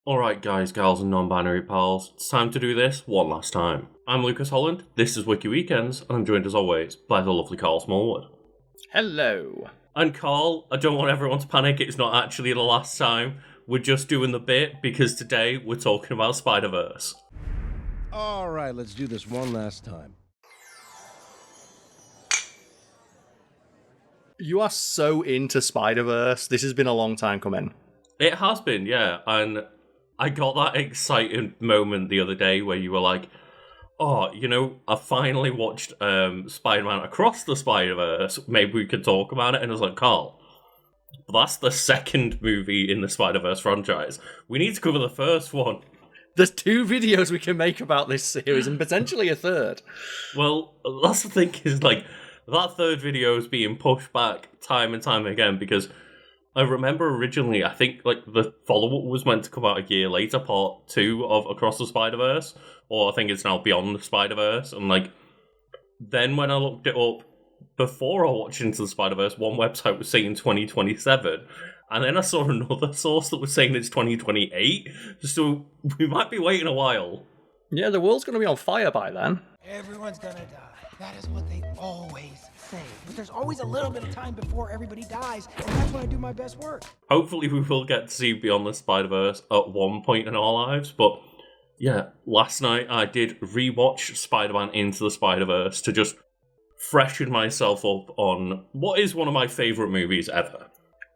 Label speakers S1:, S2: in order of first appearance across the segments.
S1: Alright guys, gals and non-binary pals, it's time to do this one last time. I'm Lucas Holland, this is Wiki Weekends, and I'm joined as always by the lovely Karl Smallwood.
S2: Hello.
S1: And Karl, I don't want everyone to panic, it's not actually the last time. We're just doing the bit because today we're talking about Spider-Verse.
S3: Alright, let's do this one last time.
S2: You are so into Spider-Verse. This has been a long time coming.
S1: It has been, yeah, and I got that exciting moment the other day where you were like, oh, you know, I finally watched Spider-Man Across the Spider-Verse, maybe we could talk about it, and I was like, Karl, that's the second movie in the Spider-Verse franchise. We need to cover the first one.
S2: There's 2 videos we can make about this series, and potentially a third.
S1: Well, that's the thing is, like, that third video is being pushed back time and time again, because I remember originally, I think, like, the follow-up was meant to come out a year later, part 2 of Across the Spider-Verse, or I think it's now Beyond the Spider-Verse, and, like, then when I looked it up, before I watched Into the Spider-Verse, one website was saying 2027, and then I saw another source that was saying it's 2028, so we might be waiting a while.
S2: Yeah, the world's going to be on fire by then.
S4: Everyone's gonna die. That is what they always say. But there's always a little bit of time before everybody dies, and that's when I do my best work.
S1: Hopefully we will get to see Beyond the Spider-Verse at one point in our lives, but yeah, last night I did rewatch Spider-Man Into the Spider-Verse to just freshen myself up on what is one of my favourite movies ever.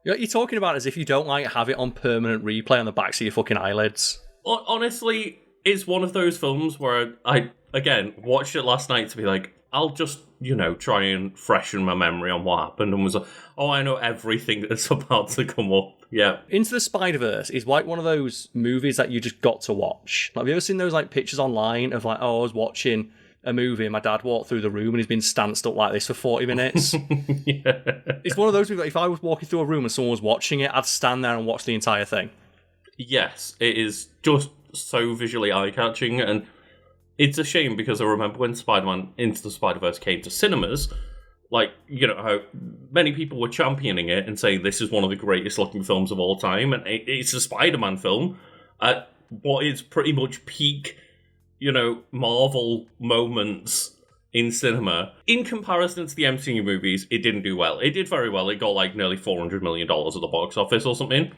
S2: You're talking about it as if you don't like have it on permanent replay on the backs of your fucking eyelids.
S1: Honestly, it's one of those films where I again, watched it last night to be like, I'll just, you know, try and freshen my memory on what happened, and was like, oh, I know everything that's about to come up. Yeah.
S2: Into the Spider-Verse is like one of those movies that you just got to watch. Like, have you ever seen those like pictures online of like, oh, I was watching a movie and my dad walked through the room and he's been stanced up like this for 40 minutes?
S1: Yeah.
S2: It's one of those movies that if I was walking through a room and someone was watching it, I'd stand there and watch the entire thing.
S1: Yes, it is just so visually eye-catching, and it's a shame because I remember when Spider-Man Into the Spider-Verse came to cinemas, like, you know, how many people were championing it and saying this is one of the greatest looking films of all time, and it's a Spider-Man film at what is pretty much peak, you know, Marvel moments in cinema. In comparison to the MCU movies, it didn't do well. It did very well. It got like nearly $400 million at the box office or something.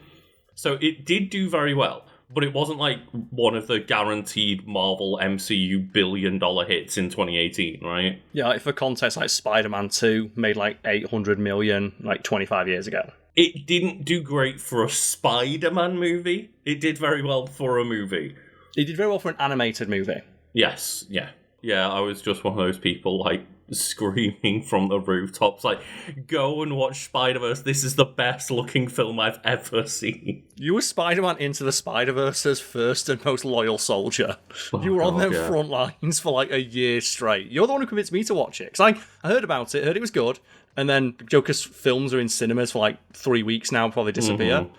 S1: So it did do very well. But it wasn't like one of the guaranteed Marvel MCU billion-dollar hits in 2018, right?
S2: Yeah, like for context, like Spider-Man 2 made like 800 million like 25 years ago.
S1: It didn't do great for a Spider-Man movie. It did very well for a movie.
S2: It did very well for an animated movie.
S1: Yes, yeah. Yeah, I was just one of those people, like, screaming from the rooftops, like, go and watch Spider-Verse, this is the best looking film I've ever seen.
S2: You were Spider-Man Into the Spider-Verse's first and most loyal soldier. You were on them front lines for like a year straight. You're the one who convinced me to watch it, because I heard about it, heard it was good, and then Joker's films are in cinemas for like 3 weeks now before they disappear. I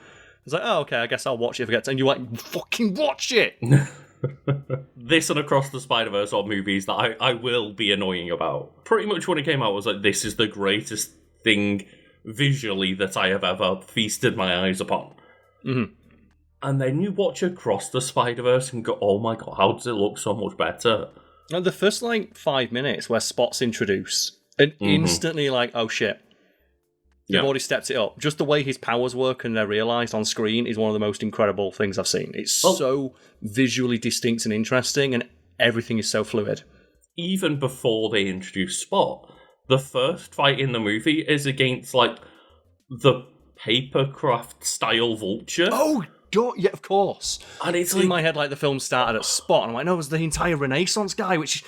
S2: was like, oh, okay, I guess I'll watch it if I get to. And you're like, fucking watch it!
S1: This and Across the Spider-Verse are movies that I will be annoying about. Pretty much when it came out, I was like, this is the greatest thing visually that I have ever feasted my eyes upon.
S2: Mm-hmm.
S1: And then you watch Across the Spider-Verse and go, oh my god, how does it look so much better?
S2: And the first like 5 minutes where Spot's introduced, and instantly like, oh shit. They've already stepped it up. Just the way his powers work and they're realised on screen is one of the most incredible things I've seen. It's so visually distinct and interesting, and everything is so fluid.
S1: Even before they introduce Spot, the first fight in the movie is against, like, the papercraft-style vulture.
S2: Oh, yeah, of course.
S1: And it's
S2: in my head, like, the film started at Spot, and I'm like, no, it was the entire Renaissance guy, which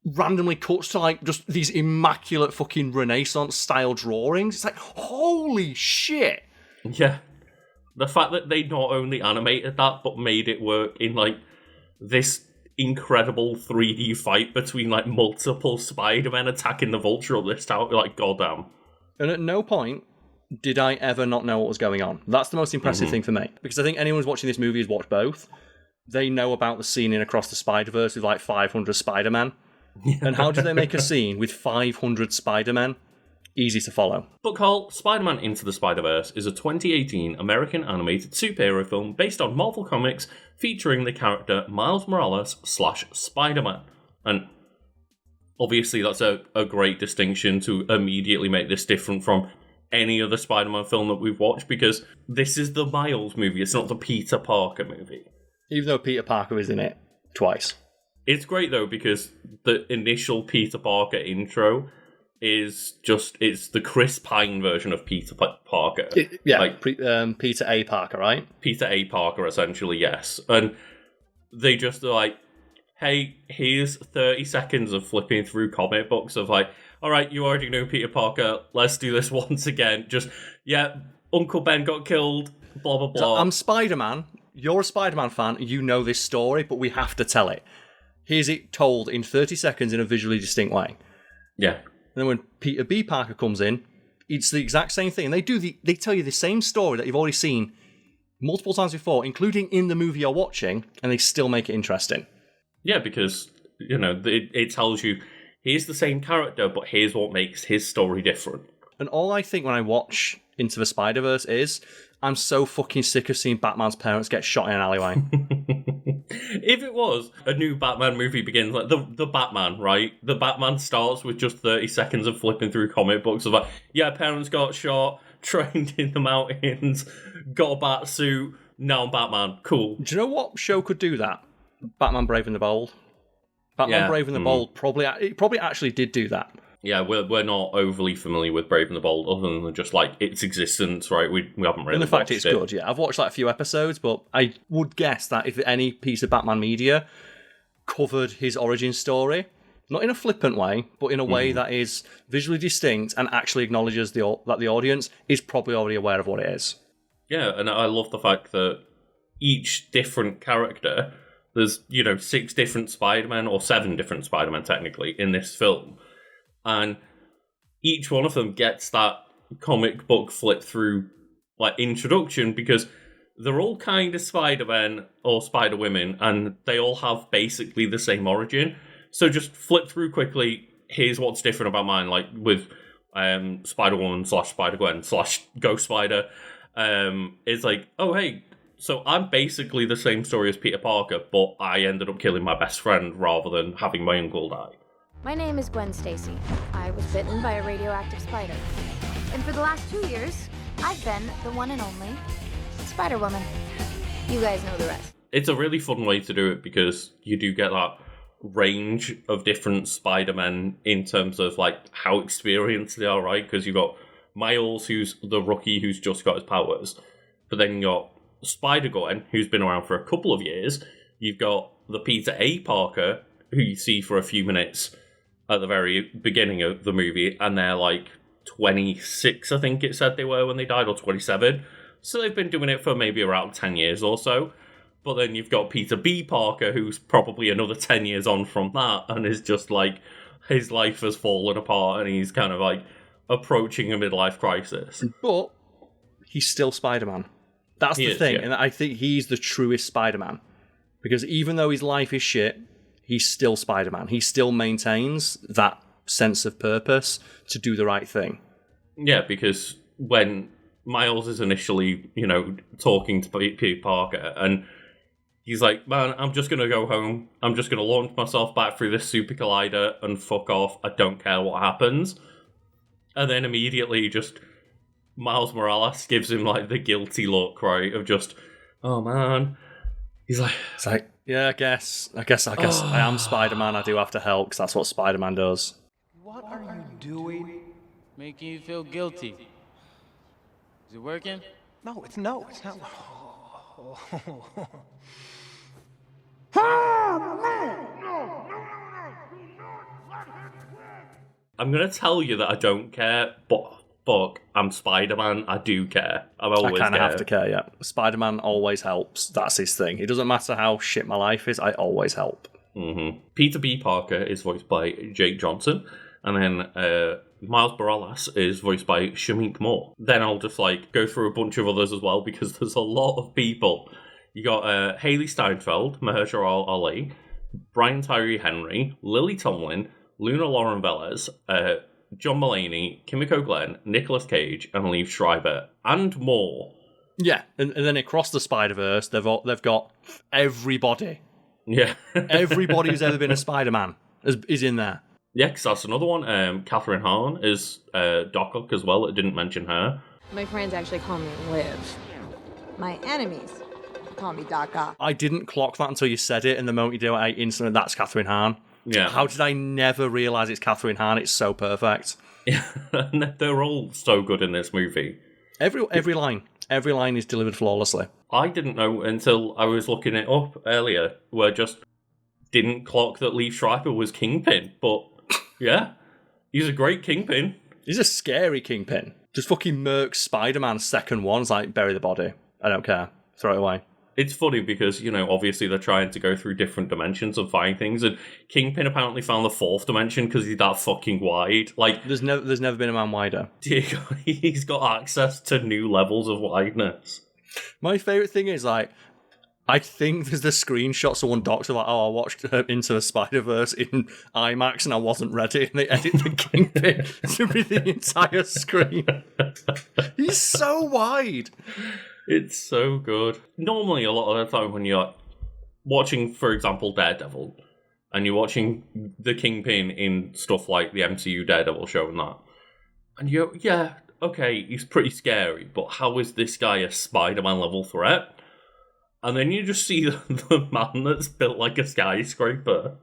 S2: randomly cuts to like just these immaculate fucking Renaissance style drawings. It's like, holy shit.
S1: Yeah. The fact that they not only animated that, but made it work in like this incredible 3D fight between like multiple Spider-Men attacking the Vulture up this tower, like, goddamn.
S2: And at no point did I ever not know what was going on. That's the most impressive thing for me. Because I think anyone who's watching this movie has watched both. They know about the scene in Across the Spider-Verse with like 500 Spider-Men. And how do they make a scene with 500 Spider-Men easy to follow.
S1: But Carl, Spider-Man Into the Spider-Verse is a 2018 American animated superhero film based on Marvel Comics featuring the character Miles Morales / Spider-Man. And obviously that's a great distinction to immediately make this different from any other Spider-Man film that we've watched, because this is the Miles movie, it's not the Peter Parker movie.
S2: Even though Peter Parker is in it twice.
S1: It's great though, because the initial Peter Parker intro is it's the Chris Pine version of Peter Parker.
S2: Peter A. Parker, right?
S1: Peter A. Parker, essentially, yes. And they just are like, hey, here's 30 seconds of flipping through comic books of like, all right, you already know Peter Parker, let's do this once again. Just, yeah, Uncle Ben got killed, blah, blah, blah.
S2: So I'm Spider-Man, you're a Spider-Man fan, you know this story, but we have to tell it. Here's it told in 30 seconds in a visually distinct way.
S1: Yeah.
S2: And then when Peter B. Parker comes in, it's the exact same thing. And they tell you the same story that you've already seen multiple times before, including in the movie you're watching, and they still make it interesting.
S1: Yeah, because, you know, it tells you, here's the same character, but here's what makes his story different.
S2: And all I think when I watch Into the Spider-Verse is, I'm so fucking sick of seeing Batman's parents get shot in an alleyway.
S1: If it was a new Batman movie begins, like the Batman, right? The Batman starts with just 30 seconds of flipping through comic books of like, yeah, parents got shot, trained in the mountains, got a bat suit, now I'm Batman, cool.
S2: Do you know what show could do that? Batman Brave and the Bold. Batman Brave and the Bold probably actually did do that.
S1: Yeah, we're not overly familiar with Brave and the Bold, other than just like its existence, right? We haven't really.
S2: And the fact it's good, yeah. I've watched like a few episodes, but I would guess that if any piece of Batman media covered his origin story, not in a flippant way, but in a way that is visually distinct and actually acknowledges that the audience is probably already aware of what it is.
S1: Yeah, and I love the fact that each different character, there's 6 different Spider-Man or 7 different Spider-Man technically in this film. And each one of them gets that comic book flip through like introduction, because they're all kind of Spider-Men or Spider-Women, and they all have basically the same origin. So just flip through quickly. Here's what's different about mine, like with Spider-Woman / Spider-Gwen / Ghost Spider. It's like, oh hey, so I'm basically the same story as Peter Parker, but I ended up killing my best friend rather than having my uncle die.
S5: My name is Gwen Stacy. I was bitten by a radioactive spider. And for the last 2 years, I've been the one and only Spider-Woman. You guys know the rest.
S1: It's a really fun way to do it, because you do get that range of different Spider-Men in terms of like how experienced they are, right? Because you've got Miles, who's the rookie who's just got his powers. But then you got Spider-Gwen, who's been around for a couple of years. You've got the Peter A. Parker, who you see for a few minutes at the very beginning of the movie, and they're like 26, I think it said they were when they died, or 27. So they've been doing it for maybe around 10 years or so. But then you've got Peter B. Parker, who's probably another 10 years on from that, and is just like, his life has fallen apart, and he's kind of like approaching a midlife crisis.
S2: But he's still Spider-Man. That's the thing, yeah. And I think he's the truest Spider-Man. Because even though his life is shit, he's still Spider-Man. He still maintains that sense of purpose to do the right thing.
S1: Yeah, because when Miles is initially, talking to Peter Parker, and he's like, man, I'm just going to go home. I'm just going to launch myself back through this super collider and fuck off. I don't care what happens. And then immediately just Miles Morales gives him like the guilty look, right? Of just, oh man. He's like...
S2: It's like, yeah, I guess I am Spider-Man. I do have to help, because that's what Spider-Man does.
S4: What are you doing?
S6: Making you feel guilty. Is it working?
S4: No, it's not.
S1: I'm going to tell you that I don't care, but fuck, I'm Spider-Man, I do care. I
S2: kind of have to care, yeah. Spider-Man always helps. That's his thing. It doesn't matter how shit my life is, I always help.
S1: Mm-hmm. Peter B. Parker is voiced by Jake Johnson, and then Miles Morales is voiced by Shamik Moore. Then I'll just go through a bunch of others as well, because there's a lot of people. You got Haley Steinfeld, Mahershala Ali, Brian Tyree Henry, Lily Tomlin, Luna Lauren Velez, John Mulaney, Kimiko Glenn, Nicolas Cage, and Liev Schreiber, and more.
S2: Yeah, and then across the Spider-Verse, they've got everybody.
S1: Yeah.
S2: Everybody who's ever been a Spider-Man is in there.
S1: Yeah, because that's another one. Catherine Hahn is Doc Ock as well. I didn't mention her.
S7: My friends actually call me Liv. My enemies call me Doc Ock.
S2: I didn't clock that until you said it, and the moment you do it, I instantly, that's Catherine Hahn.
S1: Yeah.
S2: How did I never realise it's Catherine Hahn? It's so perfect.
S1: Yeah, they're all so good in this movie.
S2: Every line is delivered flawlessly.
S1: I didn't know until I was looking it up earlier, where I just didn't clock that Liev Schreiber was Kingpin. But yeah, he's a great Kingpin.
S2: He's a scary Kingpin. Just fucking murks Spider-Man's second one. It's like, bury the body. I don't care. Throw it away.
S1: It's funny because, obviously they're trying to go through different dimensions and find things, and Kingpin apparently found the fourth dimension because he's that fucking wide. Like,
S2: there's never been a man wider.
S1: He's got access to new levels of wideness.
S2: My favourite thing is, like, I think there's the screenshot someone docs of, like, I watched Into the Spider-Verse in IMAX and I wasn't ready, and they edit the Kingpin to be the entire screen. He's so wide.
S1: It's so good. Normally, a lot of the time when you're watching, for example, Daredevil, and you're watching the Kingpin in stuff like the MCU Daredevil show and that, and you're, yeah, okay, he's pretty scary, but how is this guy a Spider-Man level threat? And then you just see the man that's built like a skyscraper.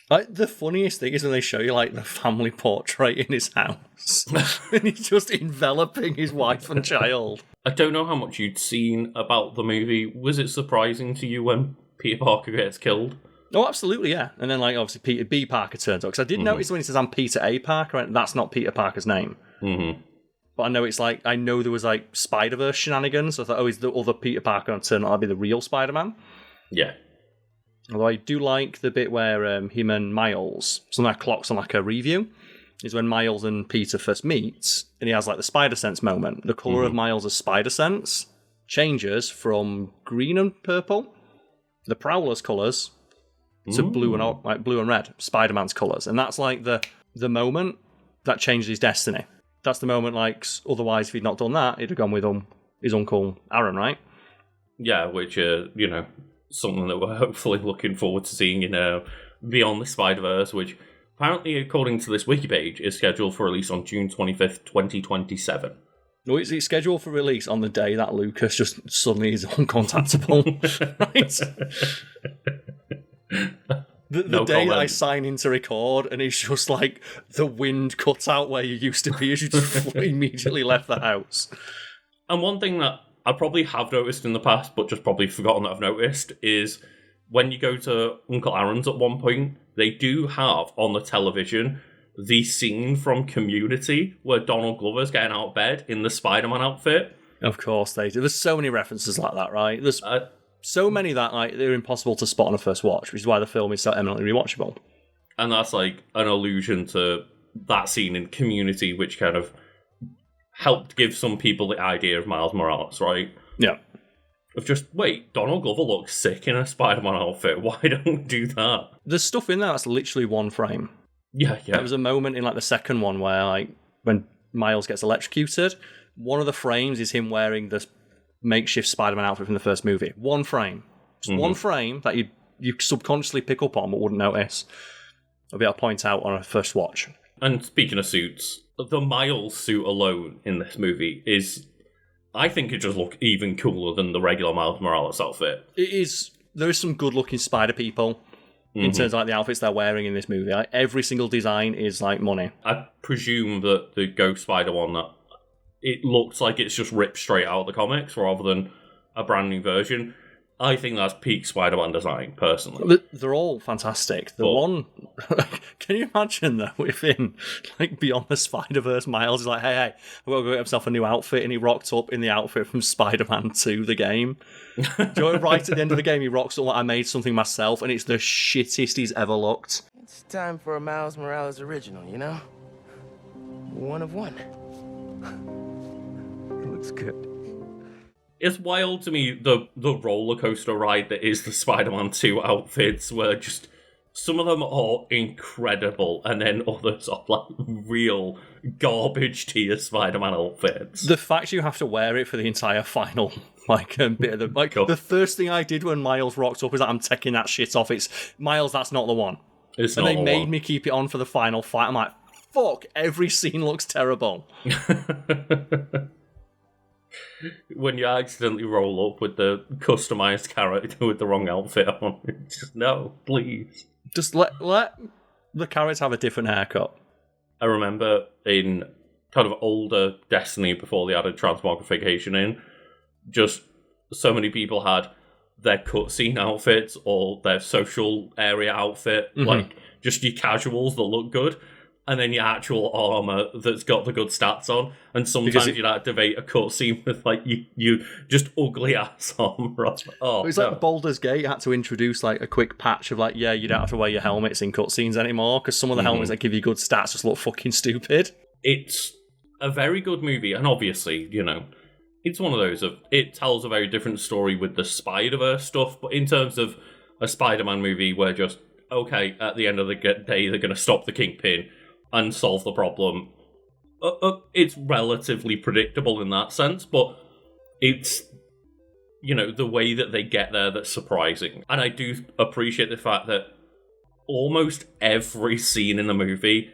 S2: Like, the funniest thing is when they show you, like, the family portrait in his house. And he's just enveloping his wife and child.
S1: I don't know how much you'd seen about the movie. Was it surprising to you when Peter Parker gets killed?
S2: Oh, absolutely, yeah. And then, like, obviously Peter B. Parker turns up. Because I did notice when he says, I'm Peter A. Parker, right? That's not Peter Parker's name.
S1: Mm-hmm.
S2: But I know it's like, I know there was, like, Spider-Verse shenanigans. So I thought, oh, is the other Peter Parker going to turn out to be the real Spider-Man?
S1: Yeah.
S2: Although I do like the bit where him and Miles, something that clocks on like a review, is when Miles and Peter first meet, and he has like the spider sense moment. The colour of Miles' spider sense changes from green and purple, the Prowler's colours, to blue and red, Spider-Man's colours. And that's like the moment that changed his destiny. That's the moment, like, otherwise if he'd not done that, he'd have gone with his uncle Aaron, right?
S1: Yeah, which, something that we're hopefully looking forward to seeing in Beyond the Spider-Verse, which apparently, according to this wiki page, is scheduled for release on June 25th, 2027.
S2: No, it's scheduled for release on the day that Lucas just suddenly is uncontactable. Right? The day that I sign in to record, and it's just like the wind cut out where you used to be as you just immediately left the house.
S1: And one thing that I probably have noticed in the past, but just probably forgotten that I've noticed, is when you go to Uncle Aaron's at one point, they do have on the television the scene from Community where Donald Glover's getting out of bed in the Spider-Man outfit.
S2: Of course they do. There's so many references like that, right? There's so many that like they're impossible to spot on a first watch, which is why the film is so eminently rewatchable.
S1: And that's like an allusion to that scene in Community, which kind of helped give some people the idea of Miles Morales, right?
S2: Yeah.
S1: Of just, wait, Donald Glover looks sick in a Spider-Man outfit. Why don't we do that?
S2: There's stuff in there that's literally one frame.
S1: Yeah.
S2: There was a moment in like the second one where like when Miles gets electrocuted, one of the frames is him wearing this makeshift Spider-Man outfit from the first movie. One frame. Just one frame that you subconsciously pick up on but wouldn't notice. I'll be able to point out on a first watch.
S1: And speaking of suits, the Miles suit alone in this movie is, I think it just looks even cooler than the regular Miles Morales outfit.
S2: It is. There is some good-looking spider people in terms of like the outfits they're wearing in this movie. Like, every single design is like money.
S1: I presume that the Ghost Spider one, that it looks like it's just ripped straight out of the comics rather than a brand new version. I think that's peak Spider-Man design, personally.
S2: They're all fantastic. One... Can you imagine, though, if in like Beyond the Spider-Verse, Miles is like, hey, I've got to go get himself a new outfit, and he rocked up in the outfit from Spider-Man 2, the game. Do you know, right at the end of the game, he rocks up like, I made something myself, and it's the shittest he's ever looked.
S8: It's time for a Miles Morales original, you know? One of one. It looks good.
S1: It's wild to me, the roller coaster ride that is the Spider-Man 2 outfits, where just Some of them are incredible, and then others are like real garbage tier Spider-Man outfits.
S2: The fact you have to wear it for the entire final bit of the the first thing I did when Miles rocked up is that I'm taking that shit off. It's Miles, that's not the one.
S1: It's
S2: and
S1: not
S2: they
S1: the
S2: made
S1: one.
S2: me keep it on for the final fight. I'm like, fuck, every scene looks terrible.
S1: When you accidentally roll up with the customized character with the wrong outfit on, just no, please.
S2: Just let the characters have a different haircut.
S1: I remember in kind of older Destiny, before they added transmogrification in, just so many people had their cutscene outfits or their social area outfit, like just your casuals that look good, and then your actual armor that's got the good stats on. And sometimes you'd activate a cutscene with like you just ugly ass armor. Oh,
S2: it's like Baldur's Gate had to introduce like a quick patch of like, yeah, you don't have to wear your helmets in cutscenes anymore because some of the helmets that give you good stats just look fucking stupid.
S1: It's a very good movie, and obviously, you know, it's one of those of it tells a very different story with the Spider-Verse stuff, but in terms of a Spider-Man movie where just, okay, at the end of the day, they're going to stop the Kingpin and solve the problem. It's relatively predictable in that sense, but it's, you know, the way that they get there that's surprising. And I do appreciate the fact that almost every scene in the movie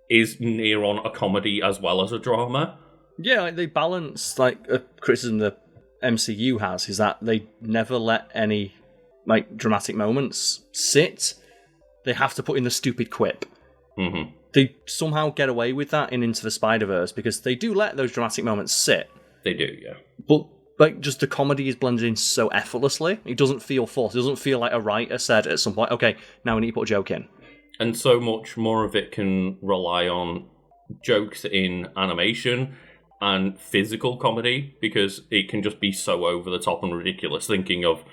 S1: is near on a comedy as well as a drama.
S2: Yeah, like they balance, like a criticism the MCU has is that they never let any like dramatic moments sit. They have to put in the stupid quip.
S1: Mm-hmm.
S2: They somehow get away with that in Into the Spider-Verse because they do let those dramatic moments sit.
S1: They do, yeah.
S2: But like just the comedy is blended in so effortlessly. It doesn't feel forced. It doesn't feel like a writer said at some point, okay, now we need to put a joke in.
S1: And so much more of it can rely on jokes in animation and physical comedy because it can just be so over the top and ridiculous. Thinking of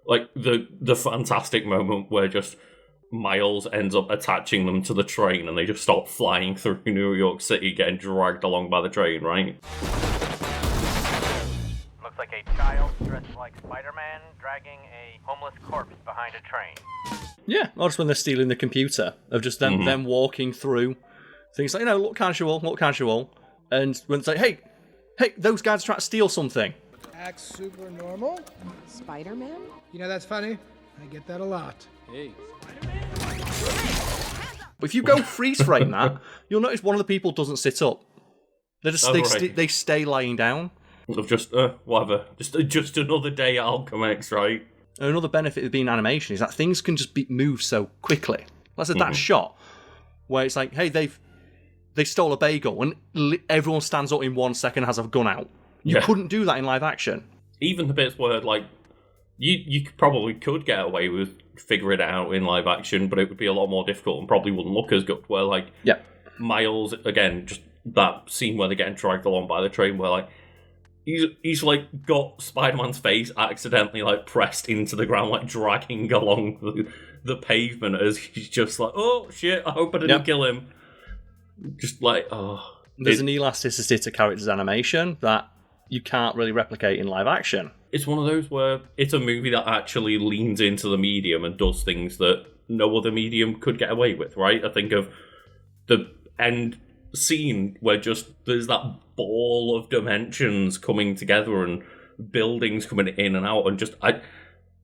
S1: like the fantastic moment where just Miles ends up attaching them to the train and they just start flying through New York City getting dragged along by the train, right?
S9: Looks like a child dressed like Spider-Man dragging a homeless corpse behind a train.
S2: Yeah, or just when they're stealing the computer, of just them walking through things like, you know, look casual. And when it's like, hey, those guys try to steal something.
S4: Act super normal.
S7: Spider-Man?
S4: You know, that's funny. I get that a lot.
S6: Hey.
S2: But if you go freeze frame that, you'll notice one of the people doesn't sit up. They just they stay lying down.
S1: Of just whatever, just another day at Alchemix, right?
S2: Another benefit of being animation is that things can just be moved so quickly. Let's say that shot where it's like, hey, they stole a bagel and everyone stands up in 1 second and has a gun out. You couldn't do that in live action.
S1: Even the bits where like you probably could get away with figuring it out in live action, but it would be a lot more difficult and probably wouldn't look as good. Where like Miles, again, just that scene where they're getting dragged along by the train, where like he's like got Spider-Man's face accidentally like pressed into the ground, like dragging along the pavement as he's just like, oh shit, I hope I didn't kill him. Just like, oh.
S2: There's an elasticity to characters' animation that you can't really replicate in live action.
S1: It's one of those where it's a movie that actually leans into the medium and does things that no other medium could get away with, right? I think of the end scene where just there's that ball of dimensions coming together and buildings coming in and out, and just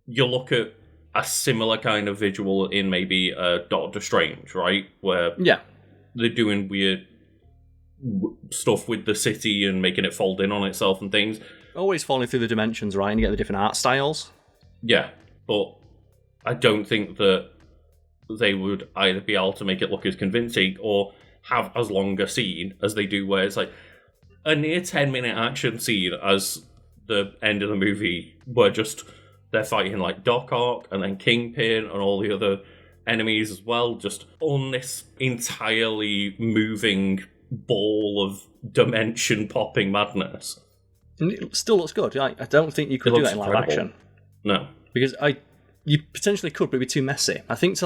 S1: you look at a similar kind of visual in maybe Doctor Strange, right? Where they're doing weird stuff with the city and making it fold in on itself and things.
S2: Always falling through the dimensions, right? And you get the different art styles.
S1: Yeah, but I don't think that they would either be able to make it look as convincing or have as long a scene as they do, where it's like a near 10-minute action scene as the end of the movie, where just they're fighting like Doc Ock and then Kingpin and all the other enemies as well, just on this entirely moving ball of dimension popping madness.
S2: And it still looks good. I don't think you could do that in live action.
S1: No.
S2: Because you potentially could, but it'd be too messy. I think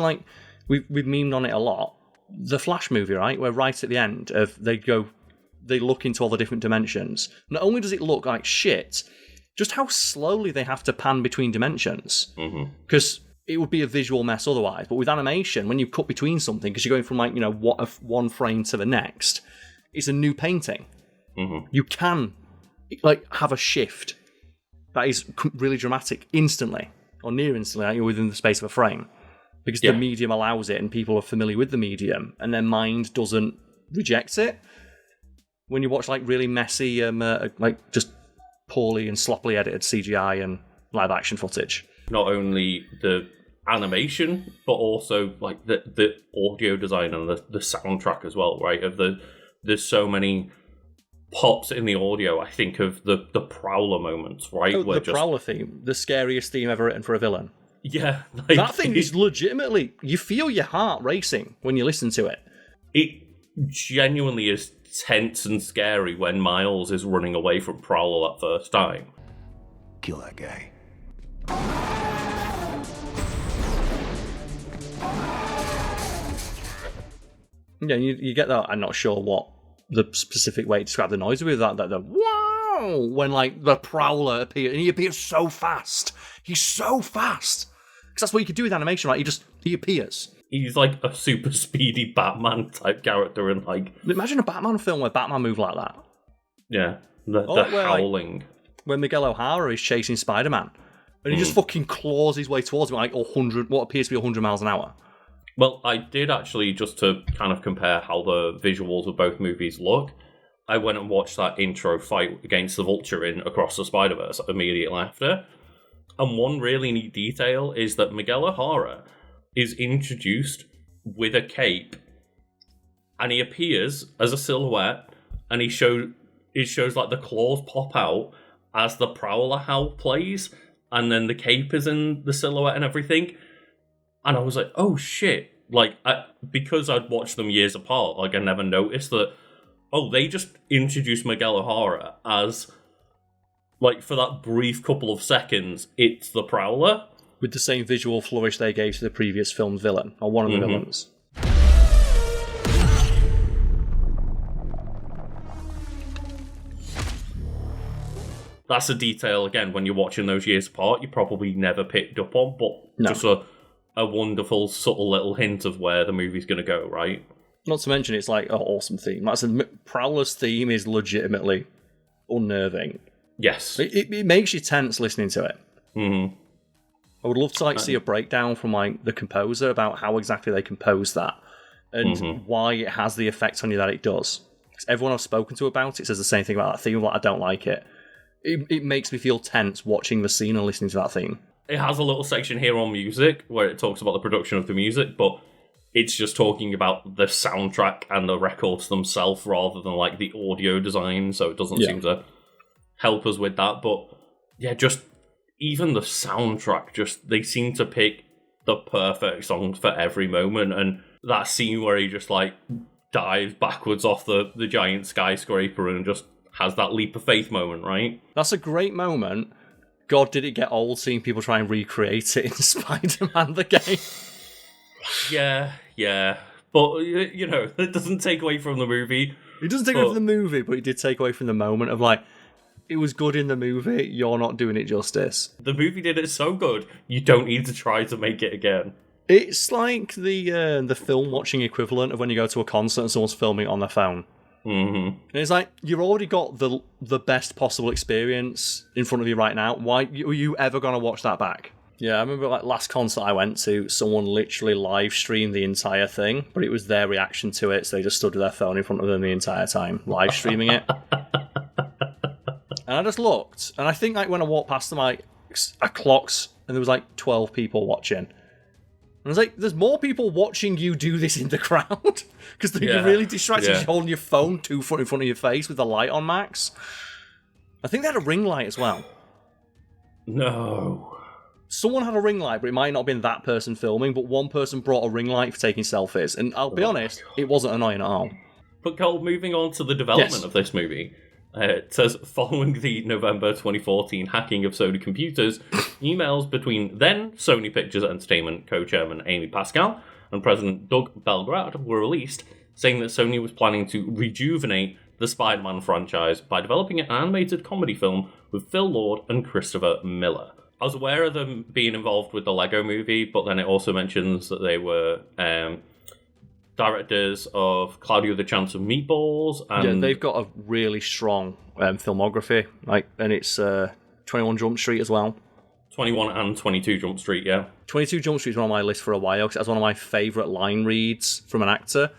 S2: we've memed on it a lot. The Flash movie, right? Where right at the end of they look into all the different dimensions. Not only does it look like shit, just how slowly they have to pan between dimensions. Because it would be a visual mess otherwise. But with animation, when you cut between something, because you're going from one frame to the next, it's a new painting.
S1: Mm-hmm.
S2: You can have a shift that is really dramatic instantly, or near instantly, within the space of a frame, because the medium allows it, and people are familiar with the medium, and their mind doesn't reject it. When you watch really messy, just poorly and sloppily edited CGI and live action footage,
S1: not only the animation but also the audio design and the soundtrack as well, right? There's so many pops in the audio. I think of the Prowler moments, right?
S2: The Prowler theme, the scariest theme ever written for a villain.
S1: Yeah,
S2: that thing is legitimately, you feel your heart racing when you listen to it.
S1: It genuinely is tense and scary when Miles is running away from Prowler that first time.
S3: Kill that guy.
S2: Yeah, you get that. I'm not sure what the specific way to describe the noise with that the wow when the Prowler appears, and he appears so fast. He's so fast because that's what you could do with animation, right? He appears.
S1: He's like a super speedy Batman type character, and
S2: imagine a Batman film where Batman moved like that.
S1: Yeah, the howling.
S2: When Miguel O'Hara is chasing Spider-Man, and he just fucking claws his way towards him 100, what appears to be 100 miles an hour.
S1: Well, I did actually, just to kind of compare how the visuals of both movies look, I went and watched that intro fight against the Vulture in Across the Spider-Verse immediately after. And one really neat detail is that Miguel O'Hara is introduced with a cape, and he appears as a silhouette, and it shows the claws pop out as the Prowler howl plays, and then the cape is in the silhouette and everything. And I was like, oh shit. Because I'd watched them years apart, I never noticed that, they just introduced Miguel O'Hara as, for that brief couple of seconds, it's the Prowler.
S2: With the same visual flourish they gave to the previous film's villain, or one of the villains.
S1: That's a detail, again, when you're watching those years apart, you probably never picked up on, but just a wonderful, subtle little hint of where the movie's going to go, right?
S2: Not to mention, it's an awesome theme. Prowler's theme is legitimately unnerving.
S1: Yes.
S2: It makes you tense listening to it.
S1: Mm-hmm.
S2: I would love to see a breakdown from the composer about how exactly they composed that and why it has the effect on you that it does. Because everyone I've spoken to about it says the same thing about that theme. I don't like it. It makes me feel tense watching the scene and listening to that theme.
S1: It has a little section here on music where it talks about the production of the music, but it's just talking about the soundtrack and the records themselves rather than the audio design, so it doesn't seem to help us with that. But yeah, just even the soundtrack, they seem to pick the perfect songs for every moment. And that scene where he just dives backwards off the giant skyscraper and just has that leap of faith moment, right?
S2: That's a great moment. God, did it get old seeing people try and recreate it in Spider-Man the game?
S1: Yeah. But, it doesn't take away from the movie.
S2: It doesn't take away from the movie, but it did take away from the moment of it was good in the movie, you're not doing it justice.
S1: The movie did it so good, you don't need to try to make it again.
S2: It's like the film watching equivalent of when you go to a concert and someone's filming it on their phone.
S1: Mm-hmm.
S2: And it's you've already got the best possible experience in front of you right now. Why are you ever going to watch that back? Yeah, I remember last concert I went to, someone literally live streamed the entire thing, but it was their reaction to it, so they just stood with their phone in front of them the entire time, live streaming it. And I just looked, and I think when I walked past them, I clocked, and there was 12 people watching. And I was there's more people watching you do this in the crowd, because you're really distracted. You're holding your phone 2 foot in front of your face with the light on max. I think they had a ring light as well.
S1: No.
S2: Someone had a ring light, but it might not have been that person filming, but one person brought a ring light for taking selfies. And I'll be honest, it wasn't annoying at all.
S1: But Cole, moving on to the development of this movie, it says, following the November 2014 hacking of Sony computers, emails between then Sony Pictures Entertainment co-chairman Amy Pascal and President Doug Belgrad were released, saying that Sony was planning to rejuvenate the Spider-Man franchise by developing an animated comedy film with Phil Lord and Christopher Miller. I was aware of them being involved with the Lego movie, but then it also mentions that they were directors of Cloudy with a Chance of Meatballs. And
S2: Yeah, they've got a really strong filmography, and it's 21 Jump Street as well.
S1: 21 and 22 Jump Street, yeah.
S2: 22 Jump Street is on my list for a while, because that's one of my favourite line reads from an actor.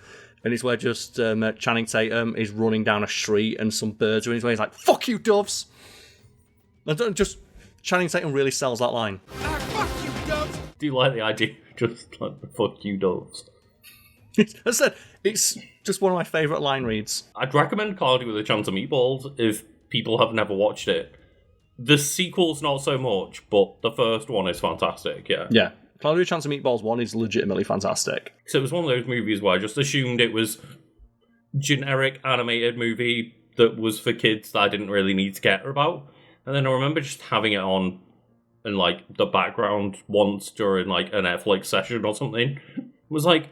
S2: And it's where just Channing Tatum is running down a street and some birds are in his way. He's like, "Fuck you, doves!" Just Channing Tatum really sells that line.
S4: Fuck you, doves!
S1: Do you like the idea? Just like, fuck you, doves.
S2: As I said, it's just one of my favourite line reads.
S1: I'd recommend Cloudy with a Chance of Meatballs if people have never watched it. The sequel's not so much, but the first one is fantastic, yeah.
S2: Yeah. Cloudy with a Chance of Meatballs 1 is legitimately fantastic.
S1: So it was one of those movies where I just assumed it was generic animated movie that was for kids that I didn't really need to care about. And then I remember just having it on in, like, the background once during, like, a Netflix session or something. It was like,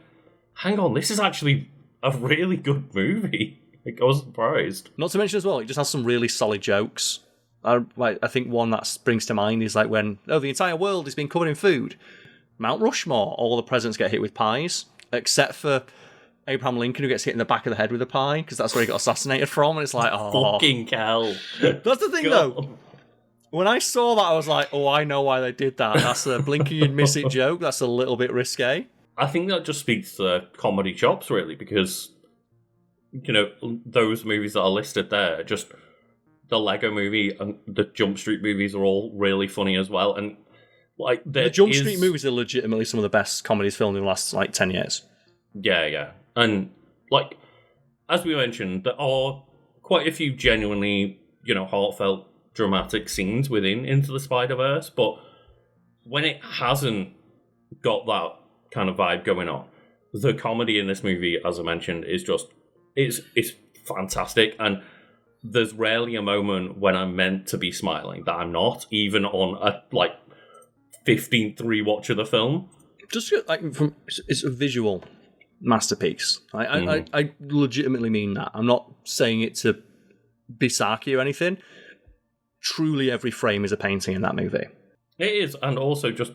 S1: hang on, this is actually a really good movie. Like, I was surprised.
S2: Not to mention as well, it just has some really solid jokes. I think one that springs to mind is like when, the entire world is being covered in food. Mount Rushmore, all the presidents get hit with pies, except for Abraham Lincoln, who gets hit in the back of the head with a pie, because that's where he got assassinated from, and it's like, oh.
S1: Fucking hell.
S2: That's the thing, though. When I saw that, I was like, oh, I know why they did that. That's a blinking you'd miss it joke. That's a little bit risque.
S1: I think that just speaks to comedy chops, really, because, you know, those movies that are listed there, just the Lego movie and the Jump Street movies are all really funny as well. And like
S2: the Jump Street movies are legitimately some of the best comedies filmed in the last, 10 years.
S1: Yeah. And, like, as we mentioned, there are quite a few genuinely, heartfelt, dramatic scenes within Into the Spider-Verse, but when it hasn't got that kind of vibe going on, the comedy in this movie, as I mentioned, is just it's fantastic, and there's rarely a moment when I'm meant to be smiling that I'm not, even on a 15th rewatch of the film.
S2: Just it's a visual masterpiece. I legitimately mean that. I'm not saying it to be sarky or anything. Truly, every frame is a painting in that movie.
S1: It is, and also just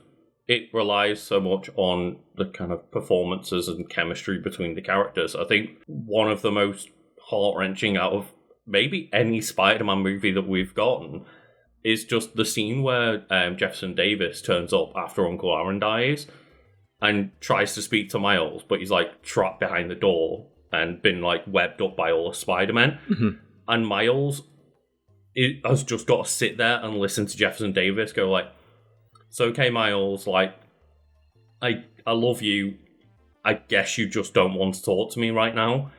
S1: it relies so much on the kind of performances and chemistry between the characters. I think one of the most heart-wrenching out of maybe any Spider-Man movie that we've gotten is just the scene where Jefferson Davis turns up after Uncle Aaron dies and tries to speak to Miles, but he's trapped behind the door and been webbed up by all the Spider-Men.
S2: Mm-hmm.
S1: And Miles has just got to sit there and listen to Jefferson Davis go "It's okay, Miles, I love you. I guess you just don't want to talk to me right now."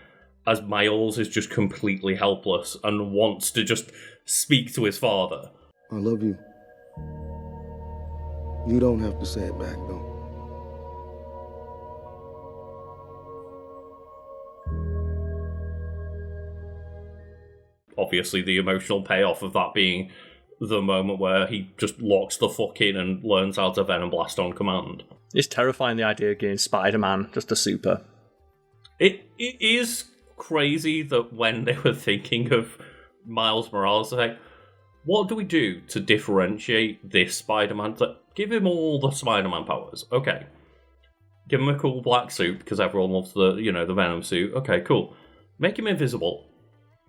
S1: As Miles is just completely helpless and wants to just speak to his father.
S10: I love you. You don't have to say it back, though.
S1: Obviously, the emotional payoff of that being the moment where he just locks the fuck in and learns how to Venom Blast on command.
S2: It's terrifying, the idea of getting Spider-Man just a super.
S1: It is crazy that when they were thinking of Miles Morales, what do we do to differentiate this Spider-Man? Give him all the Spider-Man powers. Okay. Give him a cool black suit, because everyone loves the Venom suit. Okay, cool. Make him invisible.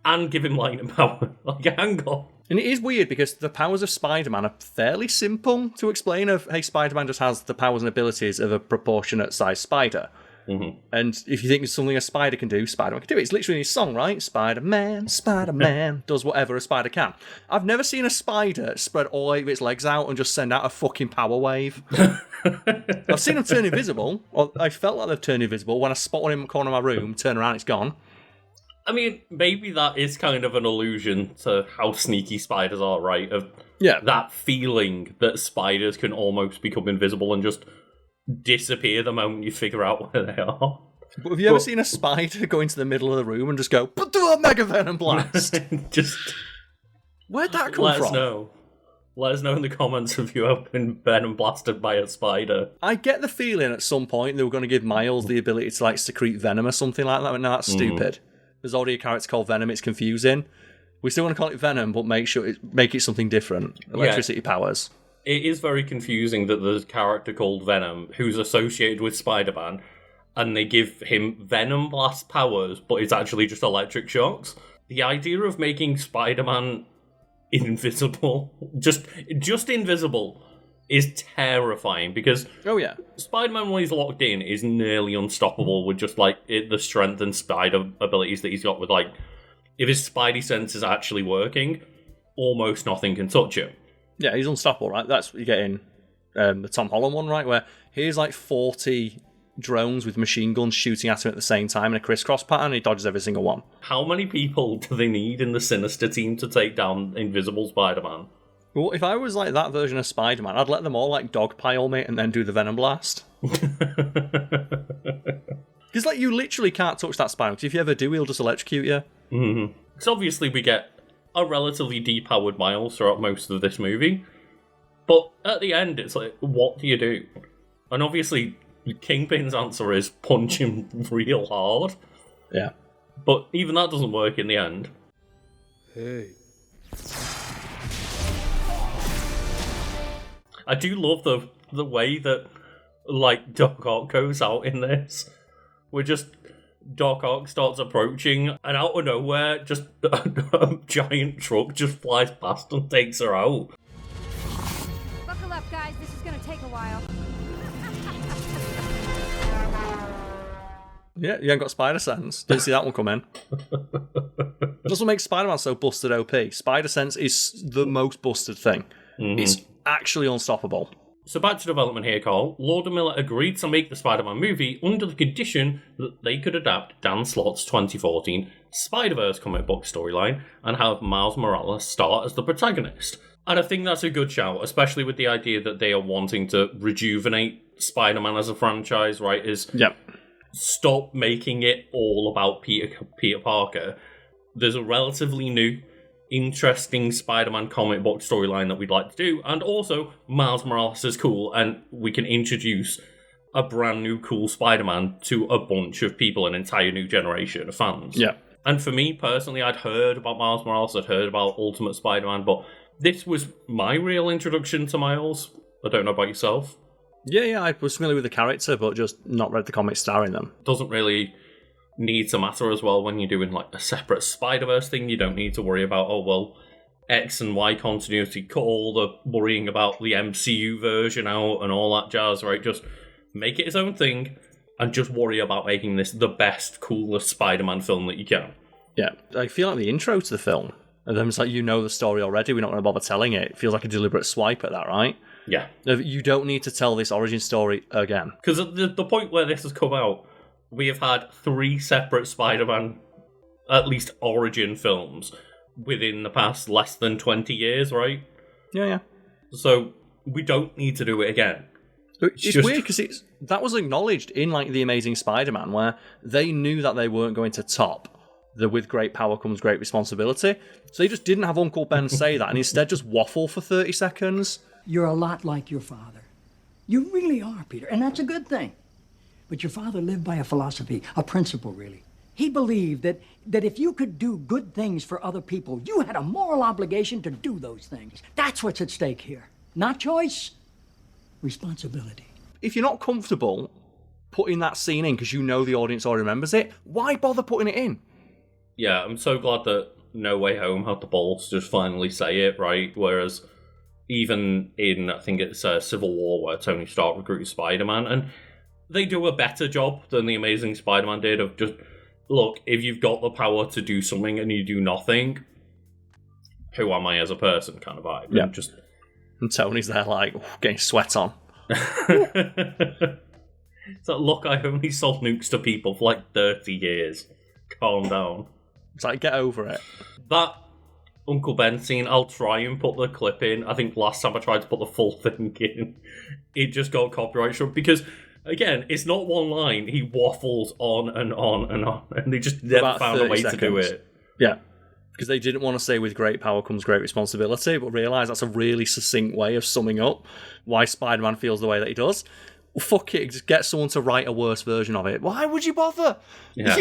S1: And give him lightning power. Hang on.
S2: And it is weird, because the powers of Spider-Man are fairly simple to explain. Hey, Spider-Man just has the powers and abilities of a proportionate size spider.
S1: Mm-hmm.
S2: And if you think it's something a spider can do, Spider-Man can do it. It's literally his song, right? Spider-Man does whatever a spider can. I've never seen a spider spread all 8 of its legs out and just send out a fucking power wave. I've seen them turn invisible, or I felt like they've turned invisible. When I spot one in the corner of my room, turn around, it's gone.
S1: I mean, maybe that is kind of an allusion to how sneaky spiders are, right? That feeling that spiders can almost become invisible and just disappear the moment you figure out where they are.
S2: But have you ever seen a spider go into the middle of the room and just go, "But do a Mega Venom Blast"? Where'd that come from?
S1: Let us know in the comments if you have been Venom blasted by a spider.
S2: I get the feeling at some point they were going to give Miles the ability to secrete venom or something like that, but no, that's stupid. There's already a character called Venom, it's confusing. We still want to call it Venom, but make it something different. Electricity powers.
S1: it is very confusing that there's a character called Venom who's associated with Spider-Man, and they give him Venom Blast powers, but it's actually just electric shocks. The idea of making Spider-Man invisible, just invisible, is terrifying, because Spider-Man, when he's locked in, is nearly unstoppable with just like the strength and spider abilities that he's got with, like, if his spidey sense is actually working, almost nothing can touch him.
S2: Yeah, he's unstoppable, right? That's what you get in the Tom Holland one, right? Where here's like 40 drones with machine guns shooting at him at the same time in a crisscross pattern, and he dodges every single one.
S1: How many people do they need in the Sinister team to take down Invisible Spider-Man?
S2: Well, if I was like that version of Spider-Man, I'd let them all like dogpile me and then do the Venom Blast. Because like you literally can't touch that Spider-Man, because if you ever do, he'll just electrocute you.
S1: Mm-hmm. Because obviously we get a relatively depowered Miles throughout most of this movie, but at the end it's like, what do you do? And obviously Kingpin's answer is punch him real hard.
S2: Yeah.
S1: But even that doesn't work in the end.
S3: Hey.
S1: I do love the way that, like, Doc Ock goes out in this. We're just... Doc Ock starts approaching, and out of nowhere, just a giant truck just flies past and takes her out.
S5: Buckle up, guys. This is gonna take a while.
S2: Yeah, you ain't got spider sense. Didn't see that one come in. That's what makes Spider-Man so busted OP. Spider sense is the most busted thing. Mm-hmm. It's actually unstoppable.
S1: So back to development here, Carl. Lord and Miller agreed to make the Spider-Man movie under the condition that they could adapt Dan Slott's 2014 Spider-Verse comic book storyline and have Miles Morales star as the protagonist. And I think that's a good shout, especially with the idea that they are wanting to rejuvenate Spider-Man as a franchise, right? Stop making it all about Peter Parker. There's a relatively new, interesting Spider-Man comic book storyline that we'd like to do, and also Miles Morales is cool, and we can introduce a brand new cool Spider-Man to a bunch of people, an entire new generation of fans.
S2: Yeah.
S1: And for me personally, I'd heard about Miles Morales, I'd heard about Ultimate Spider-Man, but this was my real introduction to Miles. I don't know about yourself.
S2: Yeah, I was familiar with the character, but just not read the comics starring them.
S1: Doesn't really need to matter as well when you're doing like a separate Spider-Verse thing. You don't need to worry about, oh, well, X and Y continuity call, the worrying about the MCU version out and all that jazz, right? Just make it its own thing and just worry about making this the best, coolest Spider-Man film that you can.
S2: Yeah, I feel like the intro to the film, and then it's like, you know the story already, we're not going to bother telling it. It feels like a deliberate swipe at that, right?
S1: Yeah.
S2: You don't need to tell this origin story again.
S1: Because at the point where this has come out, we have had 3 separate Spider-Man, at least origin films, within the past less than 20 years, right?
S2: Yeah.
S1: So we don't need to do it again.
S2: It's weird because that was acknowledged in like The Amazing Spider-Man, where they knew that they weren't going to top the with great power comes great responsibility. So they just didn't have Uncle Ben say that, and instead just waffle for 30 seconds.
S11: You're a lot like your father. You really are, Peter, and that's a good thing. But your father lived by a philosophy, a principle, really. He believed that if you could do good things for other people, you had a moral obligation to do those things. That's what's at stake here. Not choice, responsibility.
S2: If you're not comfortable putting that scene in because you know the audience already remembers it, why bother putting it in?
S1: Yeah, I'm so glad that No Way Home had the balls to just finally say it, right? Whereas even in, I think it's Civil War, where Tony Stark recruits Spider-Man, and they do a better job than The Amazing Spider-Man did of just, look, if you've got the power to do something and you do nothing, who am I as a person kind of vibe.
S2: Yeah. And Tony's there like, getting sweat on.
S1: So, look, I only sold nukes to people for like 30 years. Calm down.
S2: It's like, get over it.
S1: That Uncle Ben scene, I'll try and put the clip in. I think last time I tried to put the full thing in, it just got copyright struck because, again, it's not one line. He waffles on and on and on, and they just never found a way to do it.
S2: Yeah, because they didn't want to say with great power comes great responsibility, but realised that's a really succinct way of summing up why Spider-Man feels the way that he does. Well, fuck it, just get someone to write a worse version of it. Why would you bother?
S1: Yeah.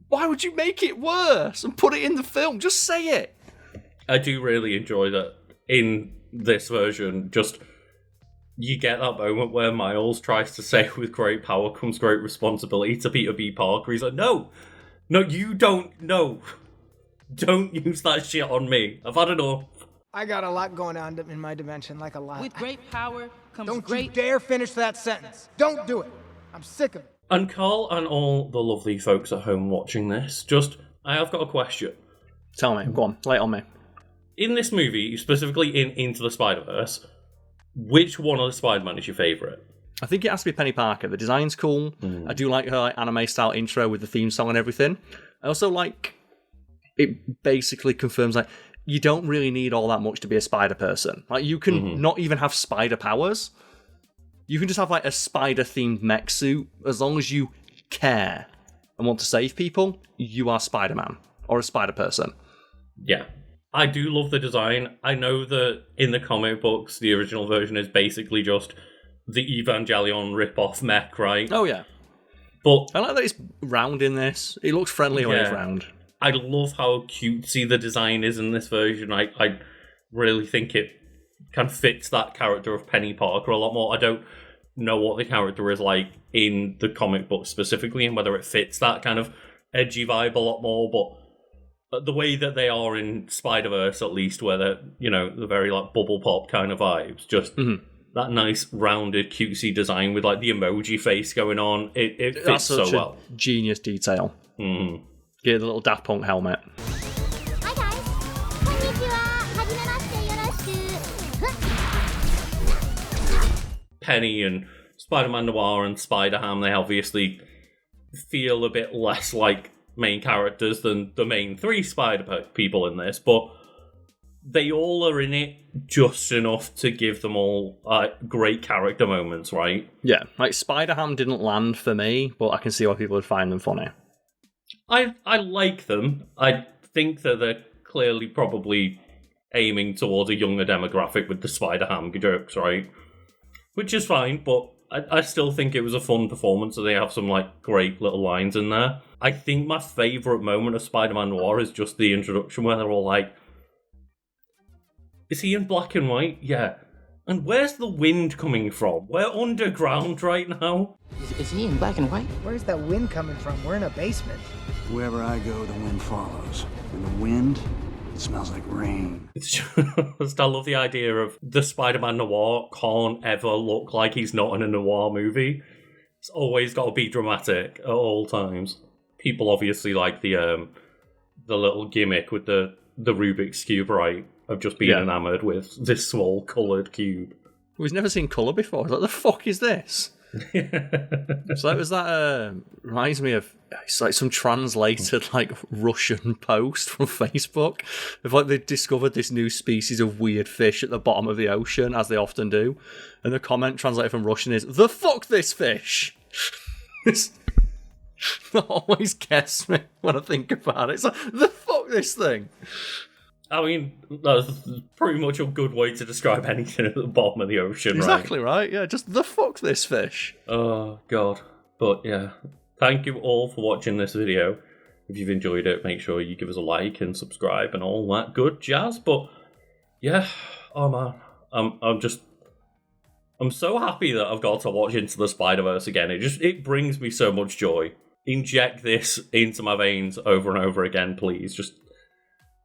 S2: Why would you make it worse and put it in the film? Just say it.
S1: I do really enjoy that in this version, just you get that moment where Miles tries to say, with great power comes great responsibility to Peter B. Parker. He's like, no, you don't, no. Don't use that shit on me. I've had enough.
S4: I got a lot going on in my dimension, like a lot.
S6: With great power comes
S4: Don't
S6: great...
S4: you dare finish that sentence. Don't do it. I'm sick of it.
S1: And Carl and all the lovely folks at home watching this, I have got a question.
S2: Tell me, go on, lay it on me.
S1: In this movie, specifically in Into the Spider-Verse, which one of the Spider-Man is your favourite?
S2: I think it has to be Penny Parker. The design's cool. I do like her anime-style intro with the theme song and everything. I also like... It basically confirms, like, you don't really need all that much to be a spider person. Like, you can not even have spider powers. You can just have, like, a spider-themed mech suit. As long as you care and want to save people, you are Spider-Man. Or a spider person.
S1: Yeah. I do love the design. I know that in the comic books, the original version is basically just the Evangelion rip-off mech, right?
S2: Oh, yeah.
S1: But
S2: I like that it's round in this. It looks friendly when it's round.
S1: I love how cutesy the design is in this version. I really think it kind of fits that character of Penny Parker a lot more. I don't know what the character is like in the comic book specifically and whether it fits that kind of edgy vibe a lot more, but the way that they are in Spider-Verse, at least, where they're, the very like bubble pop kind of vibes, just that nice rounded cutesy design with like the emoji face going on, it fits
S2: That's
S1: so
S2: such
S1: well.
S2: A genius detail. Get the little Daft Punk helmet.
S5: Hi guys. Konnichiwa. Hajime yoroshiku.
S1: Penny and Spider-Man Noir and Spider-Ham, they obviously feel a bit less like main characters than the main three Spider people in this, but they all are in it just enough to give them all great character moments, right?
S2: Yeah, like Spider-Ham didn't land for me, but I can see why people would find them funny.
S1: I like them. I think that they're clearly probably aiming towards a younger demographic with the Spider-Ham jokes, right? Which is fine, but I still think it was a fun performance, and they have some like great little lines in there. I think my favourite moment of Spider-Man Noir is just the introduction where they're all like, is he in black and white? Yeah. And where's the wind coming from? We're underground right now.
S8: Is he in black and white?
S4: Where's that wind coming from? We're in a basement.
S3: Wherever I go, the wind follows. And the wind, it smells like rain.
S1: It's just, I love the idea of the Spider-Man Noir can't ever look like he's not in a noir movie. It's always got to be dramatic at all times. People obviously like the little gimmick with the Rubik's Cube, right? Of just being enamoured with this small coloured cube.
S2: We've never seen colour before. What the fuck is this? So it was that reminds me of, it's like some translated like Russian post from Facebook. Of like they discovered this new species of weird fish at the bottom of the ocean, as they often do. And the comment translated from Russian is, "The fuck this fish." That always gets me when I think about it. It's like, the fuck this thing.
S1: I mean, that's pretty much a good way to describe anything at the bottom of the ocean,
S2: exactly right? Yeah, just the fuck this fish.
S1: Oh, God. But, yeah. Thank you all for watching this video. If you've enjoyed it, make sure you give us a like and subscribe and all that good jazz. But, yeah. Oh, man. I'm so happy that I've got to watch Into the Spider-Verse again. It brings me so much joy. Inject this into my veins over and over again, please.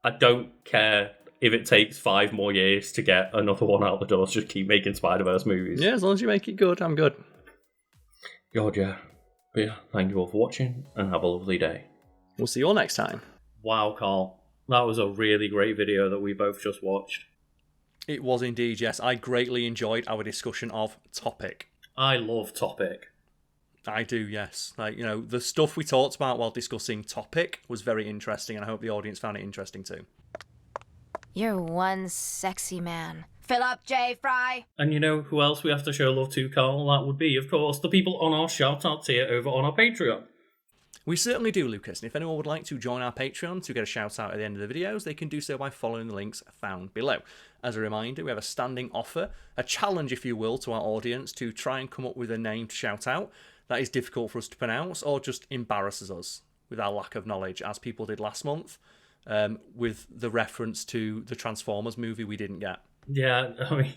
S1: I don't care if it takes 5 more years to get another one out the door. Just keep making Spider-Verse movies.
S2: Yeah, as long as you make it good, I'm good.
S1: God, yeah. But yeah, thank you all for watching, and have a lovely day.
S2: We'll see you all next time.
S1: Wow, Carl. That was a really great video that we both just watched.
S2: It was indeed, yes. I greatly enjoyed our discussion of Topic.
S1: I love Topic.
S2: I do, yes. Like, the stuff we talked about while discussing Topic was very interesting, and I hope the audience found it interesting too.
S5: You're one sexy man. Fill up, J. Fry.
S1: And you know who else we have to show love to, Carl? That would be, of course, the people on our shout-out tier over on our Patreon.
S2: We certainly do, Lucas, and if anyone would like to join our Patreon to get a shout-out at the end of the videos, they can do so by following the links found below. As a reminder, we have a standing offer, a challenge, if you will, to our audience to try and come up with a name to shout out that is difficult for us to pronounce or just embarrasses us with our lack of knowledge, as people did last month with the reference to the Transformers movie we didn't get.
S1: Yeah, I mean,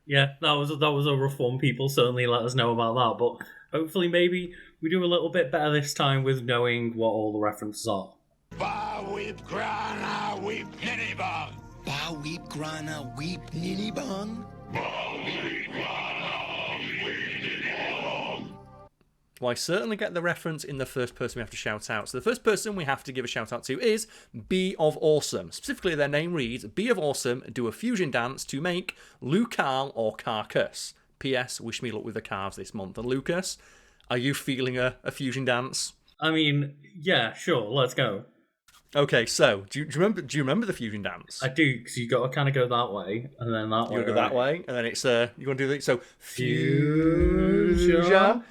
S1: yeah, that was a rough one. People certainly let us know about that, but hopefully maybe we do a little bit better this time with knowing what all the references are.
S12: Ba weep grana weep nitty bong.
S13: Ba weep grana weep nitty bong.
S2: Well, I certainly get the reference in the first person we have to shout out. So the first person we have to give a shout out to is Bee of Awesome. Specifically, their name reads, Bee of Awesome do a fusion dance to make Lucal or Carcass. P.S. Wish me luck with the calves this month. And Lucas, are you feeling a fusion dance?
S1: I mean, yeah, sure, let's go.
S2: Okay, so do you remember the fusion dance?
S1: I do, because you got to kind of go that way and then that way.
S2: You go that way, and then it's you want to do the so
S1: fusion.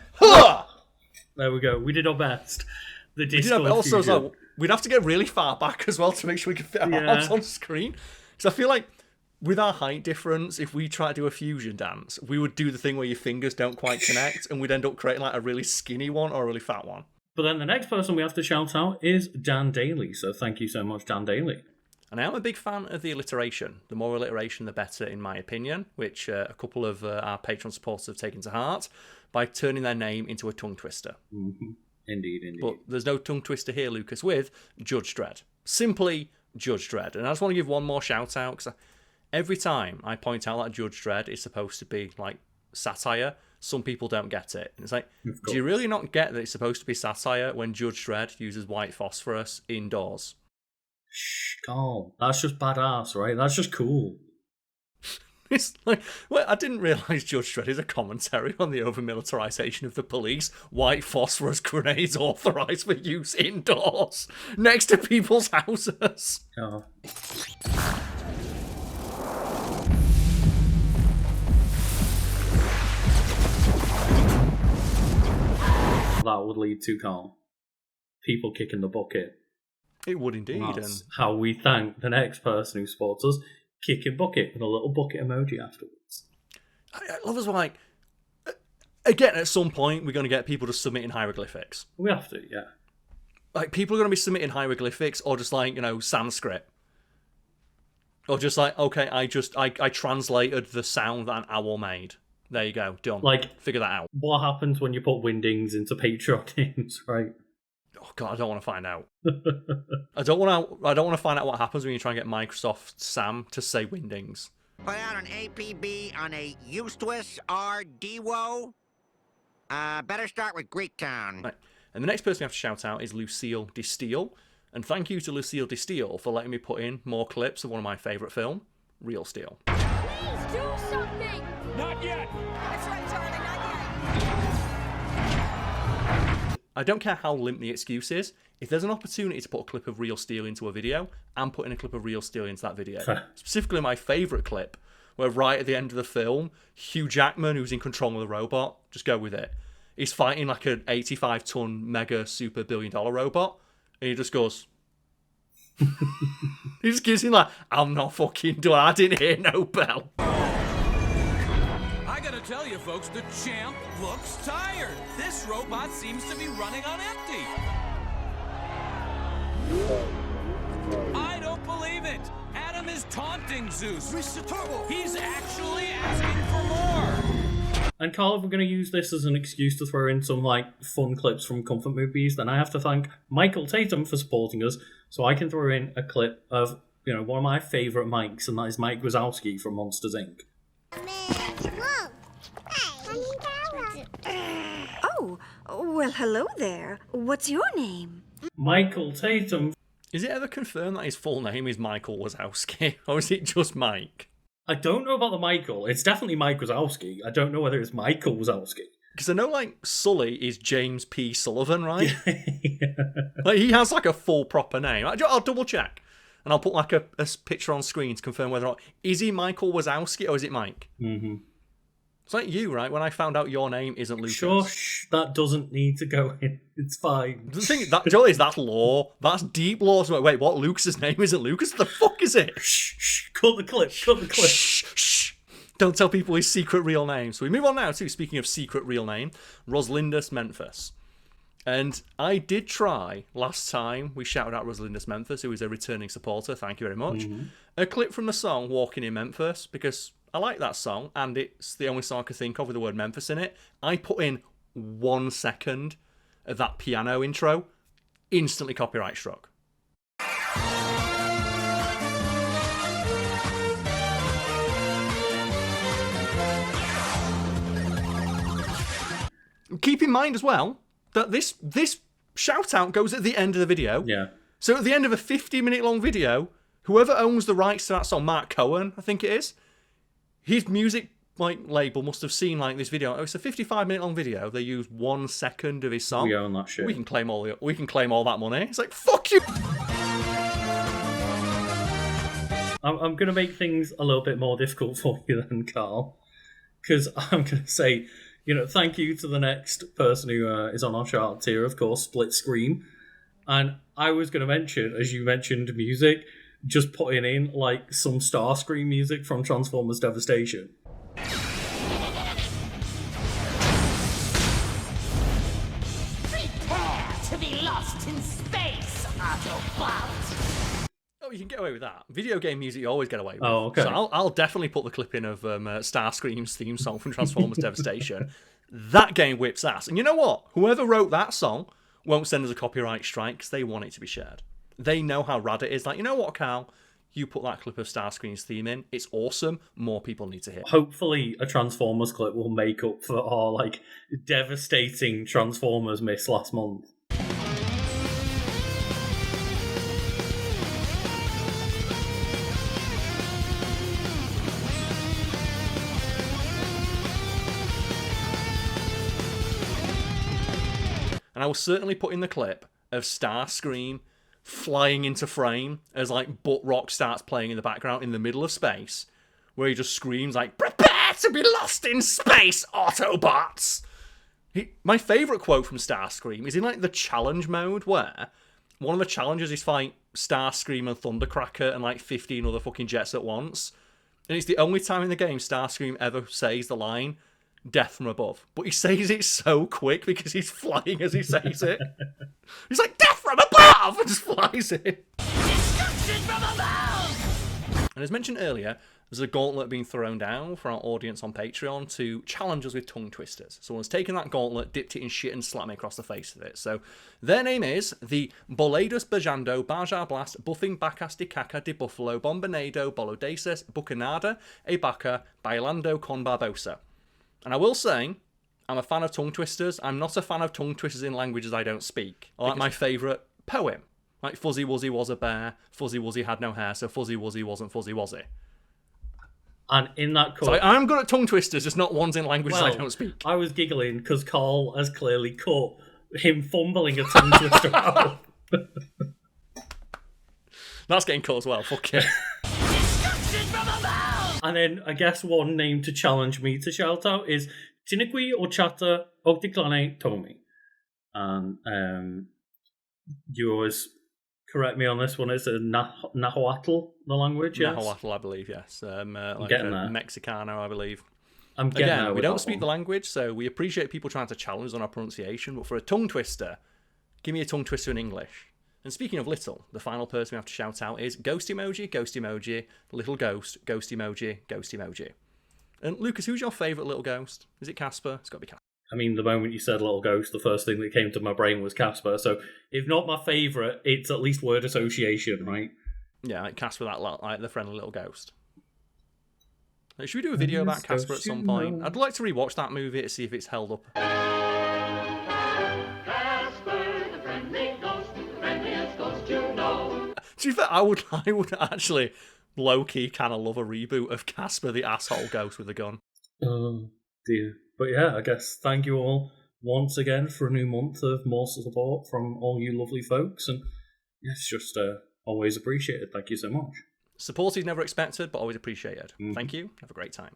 S1: There we go. We did our best. The Discord
S2: also,
S1: fusion.
S2: like, we'd have to get really far back as well to make sure we can fit our arms on screen. Because I feel like with our height difference, if we try to do a fusion dance, we would do the thing where your fingers don't quite connect, and we'd end up creating like a really skinny one or a really fat one.
S1: But then the next person we have to shout out is Dan Daly. So thank you so much, Dan Daly.
S2: And I am a big fan of the alliteration. The more alliteration, the better, in my opinion, which a couple of our Patreon supporters have taken to heart by turning their name into a tongue twister.
S1: Mm-hmm. Indeed.
S2: But there's no tongue twister here, Lucas, with Judge Dredd. Simply Judge Dredd. And I just want to give one more shout out, because every time I point out that Judge Dredd is supposed to be like satire, some people don't get it. And it's like, do you really not get that it's supposed to be satire when Judge Dredd uses white phosphorus indoors?
S1: Shh, calm. That's just badass, right? That's just cool.
S2: It's like, well, I didn't realise Judge Dredd is a commentary on the over-militarisation of the police. White phosphorus grenades authorised for use indoors, next to people's houses.
S1: Oh. That would lead to Carl. People kicking the bucket.
S2: It would indeed.
S1: That's how we thank the next person who supports us. Kicking bucket with a little bucket emoji afterwards.
S2: I love us like, again, at some point, we're going to get people to submit in hieroglyphics.
S1: We have to, yeah.
S2: Like, people are going to be submitting hieroglyphics or just like, Sanskrit. Or just like, okay, I translated the sound that an owl made. There you go, done.
S1: Like,
S2: figure that out.
S1: What happens when you put Windings into Patreon names, right?
S2: Oh god, I don't want to find out. I don't want to find out what happens when you try and get Microsoft Sam to say Windings.
S14: Put out an APB on a Eustace R. Dewo. Better start with Greektown.
S2: Right. And the next person we have to shout out is Lucille DeSteele. And thank you to Lucille DeSteele for letting me put in more clips of one of my favourite films, Real Steel.
S15: Please do something!
S12: Not yet!
S15: That's right, Charlie, not yet!
S2: I don't care how limp the excuse is. If there's an opportunity to put a clip of Real Steel into a video, I'm putting a clip of Real Steel into that video. Specifically my favourite clip, where right at the end of the film, Hugh Jackman, who's in control of the robot, just go with it, he's fighting like an 85-ton mega super billion-dollar robot, and he just goes... he just gives him like, I'm not fucking done, I didn't hear no bell.
S16: I gotta tell you folks, the champ looks tired. This robot seems to be running on empty. I don't believe it. Adam is taunting Zeus. Mr. Turbo. He's actually asking for more.
S1: And Carl, if we're going to use this as an excuse to throw in some like fun clips from comfort movies, then I have to thank Michael Tatum for supporting us, so I can throw in a clip of one of my favourite mics, and that is Mike Wazowski from Monsters Inc.
S17: Oh, well, hello there. What's your name?
S1: Michael Tatum.
S2: Is it ever confirmed that his full name is Michael Wazowski, or is it just Mike?
S1: I don't know about the Michael. It's definitely Mike Wazowski. I don't know whether it's Michael Wazowski.
S2: Because I know, like, Sully is James P. Sullivan, right? Yeah. Like, he has, like, a full proper name. I'll double check. And I'll put, like, a picture on screen to confirm whether or not... Is he Michael Wazowski, or is it Mike?
S1: Mm-hmm.
S2: It's like you, right? When I found out your name isn't Lucas.
S1: Shush, that doesn't need to go in. It's fine.
S2: The thing is, that's law. That's deep law. So, wait, what? Lucas's name isn't Lucas? What the fuck is it?
S1: Shh. Cut the clip.
S2: Shh. Don't tell people his secret real name. So we move on now to, speaking of secret real name, Roslindus Memphis. And I did try last time we shouted out Rosalinda's Memphis, who is a returning supporter. Thank you very much. A clip from the song Walking in Memphis, because I like that song and it's the only song I could think of with the word Memphis in it. I put in 1 second of that piano intro, instantly copyright struck. Keep in mind as well that this shout out goes at the end of the video.
S1: Yeah.
S2: So at the end of a 50-minute long video, whoever owns the rights to that song, Mark Cohen, I think it is, his music label must have seen this video. Oh, it's a 55-minute long video. They use 1 second of his song.
S1: We own that shit.
S2: We can claim all that money. It's like, fuck you.
S1: I'm going to make things a little bit more difficult for you then, Carl, because I'm going to say, thank you to the next person who is on our chart here, of course, Split Screen. And I was going to mention, as you mentioned music, just putting in some Starscream music from Transformers Devastation.
S15: Prepare to be lost in space, Autobot!
S2: Oh, you can get away with that. Video game music you always get away with.
S1: Oh, okay.
S2: So I'll definitely put the clip in of Starscream's theme song from Transformers Devastation. That game whips ass. And you know what? Whoever wrote that song won't send us a copyright strike because they want it to be shared. They know how rad it is. You know what, Carl? You put that clip of Starscream's theme in. It's awesome. More people need to hear it.
S1: Hopefully a Transformers clip will make up for our devastating Transformers miss last month.
S2: And I will certainly put in the clip of Starscream flying into frame as Butt Rock starts playing in the background in the middle of space, where he just screams "Prepare to be lost in space, Autobots!" My favourite quote from Starscream is in the challenge mode, where one of the challenges is fight Starscream and Thundercracker and 15 other fucking jets at once. And it's the only time in the game Starscream ever says the line "death from above," but he says it so quick because he's flying as he says it. He's like, "Death from above!" and just flies in.
S15: Destruction from above!
S2: And as mentioned earlier, there's a gauntlet being thrown down for our audience on Patreon to challenge us with tongue twisters. Someone's taken that gauntlet, dipped it in shit and slapped me across the face with it. So their name is the Boledos Bajando Baja Blast Buffing Bacas de Caca de Buffalo Bombonado Bolodeses Bucanada Ebaca Bailando Con Barbosa. And I will say, I'm a fan of tongue twisters. I'm not a fan of tongue twisters in languages I don't speak. I like my favourite poem. Fuzzy Wuzzy was a bear, Fuzzy Wuzzy had no hair, so Fuzzy Wuzzy wasn't Fuzzy Wuzzy.
S1: And in that cut...
S2: So I'm good at tongue twisters, just not ones in languages I don't speak.
S1: I was giggling because Carl has clearly cut him fumbling a tongue twister out.
S2: That's getting cut as well, fuck it.
S1: And then I guess one name to challenge me to shout out is Tiniqui Ochata Octiclane Tomi. And you always correct me on this one. It's a Nahuatl, the language, yes?
S2: Nahuatl, I believe, yes.
S1: Getting there.
S2: Mexicano, I believe.
S1: I'm getting there.
S2: We don't speak the language, so we appreciate people trying to challenge us on our pronunciation, but for a tongue twister, give me a tongue twister in English. And speaking of little, the final person we have to shout out is ghost emoji, little ghost emoji, ghost emoji. And Lucas, who's your favourite little ghost? Is it Casper? It's got to be Casper.
S1: I mean, the moment you said little ghost, the first thing that came to my brain was Casper. So if not my favourite, it's at least word association, right?
S2: Yeah, Casper, the friendly little ghost. Should we do a video about Casper at some point? I'd like to rewatch that movie to see if it's held up. To be fair, I would actually low-key kind of love a reboot of Casper the asshole ghost with a gun.
S1: Oh, dear. But yeah, I guess thank you all once again for a new month of more support from all you lovely folks. And yeah, it's just always appreciated. Thank you so much.
S2: Support is never expected, but always appreciated. Thank you. Have a great time.